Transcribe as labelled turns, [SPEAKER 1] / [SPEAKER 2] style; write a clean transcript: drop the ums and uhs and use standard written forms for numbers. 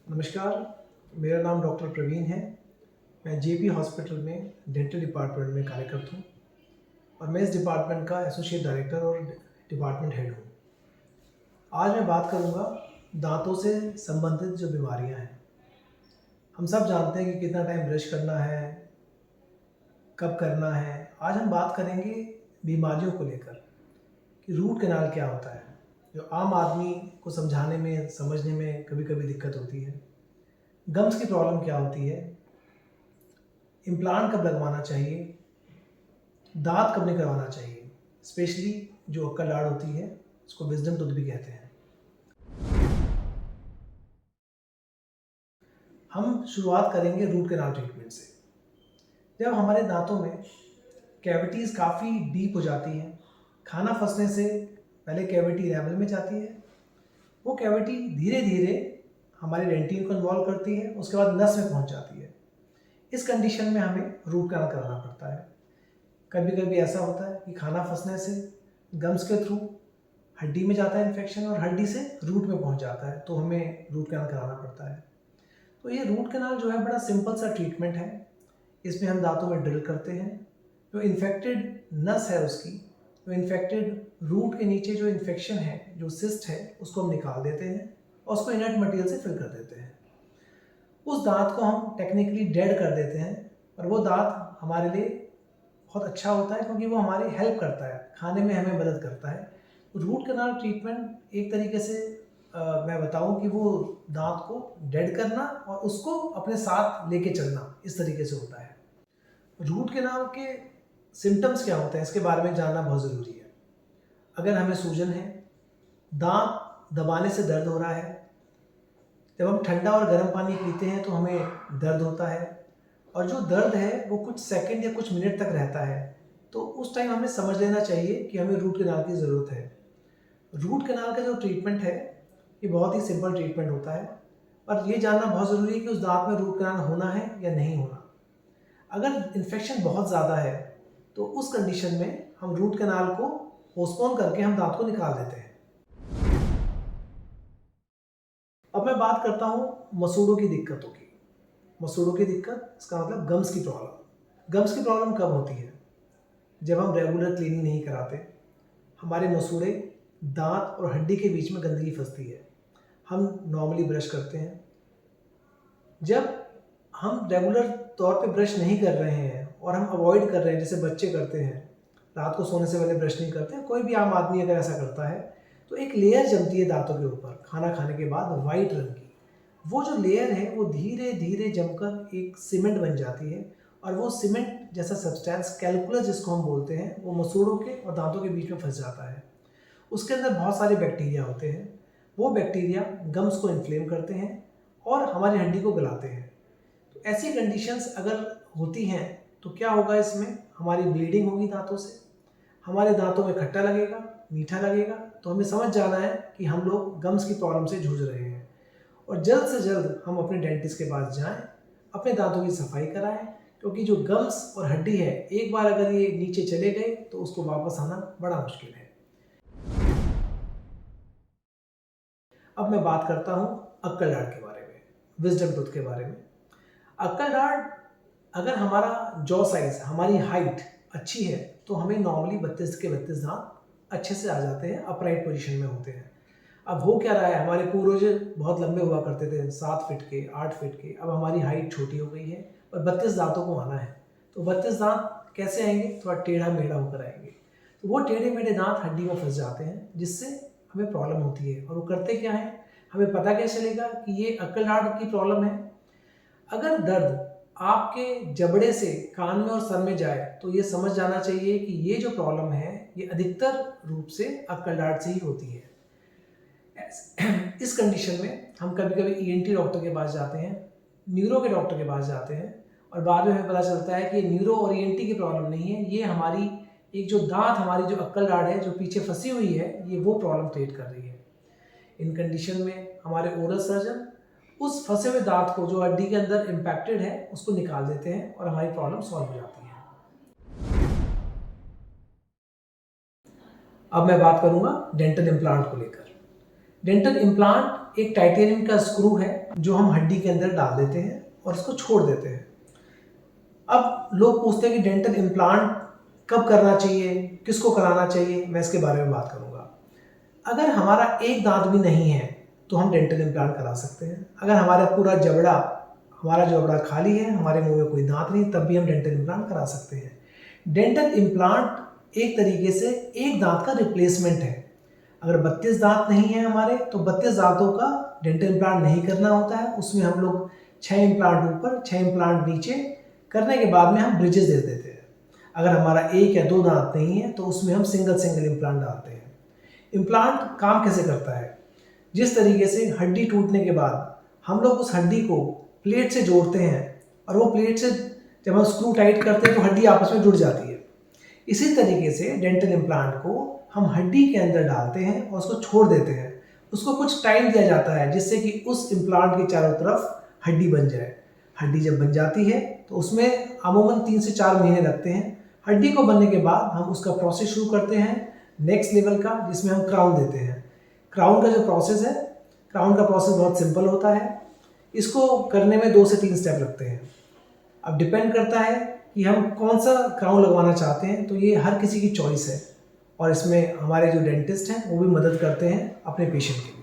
[SPEAKER 1] नमस्कार, मेरा नाम डॉक्टर प्रवीण है। मैं जेपी हॉस्पिटल में डेंटल डिपार्टमेंट में कार्यरत हूँ और मैं इस डिपार्टमेंट का एसोसिएट डायरेक्टर और डिपार्टमेंट हेड हूँ। आज मैं बात करूँगा दांतों से संबंधित जो बीमारियाँ हैं। हम सब जानते हैं कि कितना टाइम ब्रश करना है, कब करना है। आज हम बात करेंगे बीमारियों को लेकर कि रूट कैनाल क्या होता है, जो आम आदमी को समझाने में, समझने में कभी कभी दिक्कत होती है। गम्स की प्रॉब्लम क्या होती है, इम्प्लांट कब लगवाना चाहिए, दांत कब निकलवाना चाहिए, स्पेशली जो अक्कल दाढ़ होती है उसको विजडम टूथ भी कहते हैं। हम शुरुआत करेंगे रूट कैनाल ट्रीटमेंट से। जब हमारे दांतों में कैविटीज़ काफ़ी डीप हो जाती हैं, खाना फंसने से पहले कैविटी एनामल में जाती है, वो कैविटी धीरे धीरे हमारे डेंटिन को इन्वॉल्व करती है, उसके बाद नस में पहुंच जाती है। इस कंडीशन में हमें रूट कैनाल कराना पड़ता है। कभी कभी ऐसा होता है कि खाना फंसने से गम्स के थ्रू हड्डी में जाता है इन्फेक्शन और हड्डी से रूट में पहुंच जाता है, तो हमें रूट कैनाल कराना पड़ता है। तो ये रूट कैनाल जो है बड़ा सिंपल सा ट्रीटमेंट है। इसमें हम दांतों में ड्रिल करते हैं, जो इन्फेक्टेड नस है उसकी, जो इन्फेक्टेड रूट के नीचे जो इन्फेक्शन है, जो सिस्ट है, उसको हम निकाल देते हैं और उसको इनर्ट मटेरियल से फिल कर देते हैं। उस दांत को हम टेक्निकली डेड कर देते हैं और वो दांत हमारे लिए बहुत अच्छा होता है क्योंकि वो हमारी हेल्प करता है, खाने में हमें मदद करता है। रूट कैनाल ट्रीटमेंट एक तरीके से मैं बताऊं कि वो दांत को डेड करना और उसको अपने साथ लेके चलना, इस तरीके से होता है। रूट कैनाल के सिम्टम्स क्या होते हैं, इसके बारे में जानना बहुत ज़रूरी है। अगर हमें सूजन है, दांत दबाने से दर्द हो रहा है, जब हम ठंडा और गर्म पानी पीते हैं तो हमें दर्द होता है और जो दर्द है वो कुछ सेकंड या कुछ मिनट तक रहता है, तो उस टाइम हमें समझ लेना चाहिए कि हमें रूट कैनाल की ज़रूरत है। रूट कैनाल का जो ट्रीटमेंट है ये बहुत ही सिंपल ट्रीटमेंट होता है, और ये जानना बहुत ज़रूरी है कि उस दांत में रूट कैनाल होना है या नहीं होना। अगर इन्फेक्शन बहुत ज़्यादा है तो उस कंडीशन में हम रूट कैनाल को पोस्टपोन करके हम दांत को निकाल देते हैं। अब मैं बात करता हूँ मसूड़ों की दिक्कतों की। मसूड़ों की दिक्कत, इसका मतलब गम्स की प्रॉब्लम। गम्स की प्रॉब्लम कब होती है? जब हम रेगुलर क्लीनिंग नहीं कराते, हमारे मसूड़े, दांत और हड्डी के बीच में गंदगी फंसती है। हम नॉर्मली ब्रश करते हैं, जब हम रेगुलर तौर पे ब्रश नहीं कर रहे हैं और हम अवॉइड कर रहे हैं, जैसे बच्चे करते हैं, रात को सोने से पहले ब्रश नहीं करते, कोई भी आम आदमी अगर ऐसा करता है तो एक लेयर जमती है दांतों के ऊपर खाना खाने के बाद, वाइट रंग की। वो जो लेयर है वो धीरे धीरे जमकर एक सीमेंट बन जाती है और वो सीमेंट जैसा सब्सटेंस, कैल्कुलस जिसको हम बोलते हैं, वो मसूड़ों के और दांतों के बीच में फंस जाता है। उसके अंदर बहुत सारे बैक्टीरिया होते हैं। वो बैक्टीरिया गम्स को इन्फ्लेम करते हैं और हमारी हड्डी को गलाते हैं। तो ऐसी कंडीशंस अगर होती हैं तो क्या होगा, इसमें हमारी ब्लीडिंग होगी दांतों से, हमारे दांतों में खट्टा लगेगा, मीठा लगेगा, तो हमें समझ जाना है कि हम लोग गम्स की प्रॉब्लम से जूझ रहे हैं और जल्द से जल्द हम अपने डेंटिस्ट के पास जाएं, अपने दांतों की सफाई कराएं, क्योंकि जो गम्स और हड्डी है, एक बार अगर ये नीचे चले गए तो उसको वापस आना बड़ा मुश्किल है। अब मैं बात करता हूँ अक्कल दाढ़ के बारे में, विजडम टूथ के बारे में। अक्कल दाढ़, अगर हमारा जॉ साइज, हमारी हाइट अच्छी है तो हमें नॉर्मली 32 के 32 दांत अच्छे से आ जाते हैं, अपराइट पोजीशन में होते हैं। अब हो क्या रहा है, हमारे पूर्वज बहुत लंबे हुआ करते थे, 7 फीट के, 8 फीट के। अब हमारी हाइट छोटी हो गई है और 32 दांतों को आना है, तो 32 दांत कैसे आएंगे? थोड़ा टेढ़ा मेढ़ा होकर आएंगे। तो वो टेढ़े मेढ़े दांत हड्डी में फंस जाते हैं, जिससे हमें प्रॉब्लम होती है। और वो करते क्या है, हमें पता कैसे चलेगा कि ये अक्कल दाढ़ की प्रॉब्लम है? अगर दर्द आपके जबड़े से कान में और सर में जाए तो ये समझ जाना चाहिए कि ये जो प्रॉब्लम है ये अधिकतर रूप से अक्कल दाढ़ से ही होती है। इस कंडीशन में हम कभी कभी ईएनटी डॉक्टर के पास जाते हैं, न्यूरो के डॉक्टर के पास जाते हैं, और बाद में हमें पता चलता है कि न्यूरो और ईएनटी की प्रॉब्लम नहीं है, ये हमारी एक जो दांत, हमारी जो अक्कल दाढ़ है जो पीछे फंसी हुई है, ये वो प्रॉब्लम क्रिएट कर रही है। इन कंडीशन में हमारे ओरल सर्जन उस फंसे हुए दांत को, जो हड्डी के अंदर इम्पैक्टेड है, उसको निकाल देते हैं और हमारी प्रॉब्लम सॉल्व हो जाती है। अब मैं बात करूंगा डेंटल इम्प्लांट को लेकर। डेंटल इम्प्लांट एक टाइटेनियम का स्क्रू है जो हम हड्डी के अंदर डाल देते हैं और इसको छोड़ देते हैं। अब लोग पूछते हैं कि डेंटल इम्प्लांट कब करना चाहिए, किसको कराना चाहिए, मैं इसके बारे में बात करूँगा। अगर हमारा एक दांत भी नहीं है तो हम डेंटल इम्प्लांट करा सकते हैं। अगर हमारा जबड़ा खाली है, हमारे मुंह में कोई दांत नहीं, तब भी हम डेंटल इम्प्लांट करा सकते हैं। डेंटल इम्प्लांट एक तरीके से एक दांत का रिप्लेसमेंट है। अगर 32 दांत नहीं है हमारे तो 32 दांतों का डेंटल इम्प्लांट नहीं करना होता है। उसमें हम लोग 6 इम्प्लांट ऊपर 6 इम्प्लांट नीचे करने के बाद में हम ब्रिजेस दे देते हैं। अगर हमारा 1 या 2 दांत नहीं है तो उसमें हम सिंगल इम्प्लांट डालते हैं। इम्प्लांट काम कैसे करता है? जिस तरीके से हड्डी टूटने के बाद हम लोग उस हड्डी को प्लेट से जोड़ते हैं और वो प्लेट से जब हम स्क्रू टाइट करते हैं तो हड्डी आपस में जुड़ जाती है। इसी तरीके से डेंटल इम्प्लांट को हम हड्डी के अंदर डालते हैं और उसको छोड़ देते हैं। उसको कुछ टाइम दिया जाता है जिससे कि उस इम्प्लांट के चारों तरफ हड्डी बन जाए। हड्डी जब बन जाती है तो उसमें अमूमन 3 से 4 महीने लगते हैं। हड्डी को बनने के बाद हम उसका प्रोसेस शुरू करते हैं नेक्स्ट लेवल का, जिसमें हम क्राउन देते हैं। क्राउन का जो प्रोसेस है, क्राउन का प्रोसेस बहुत सिंपल होता है। इसको करने में 2 से 3 स्टेप लगते हैं। अब डिपेंड करता है कि हम कौन सा क्राउन लगवाना चाहते हैं, तो ये हर किसी की चॉइस है और इसमें हमारे जो डेंटिस्ट हैं वो भी मदद करते हैं अपने पेशेंट की।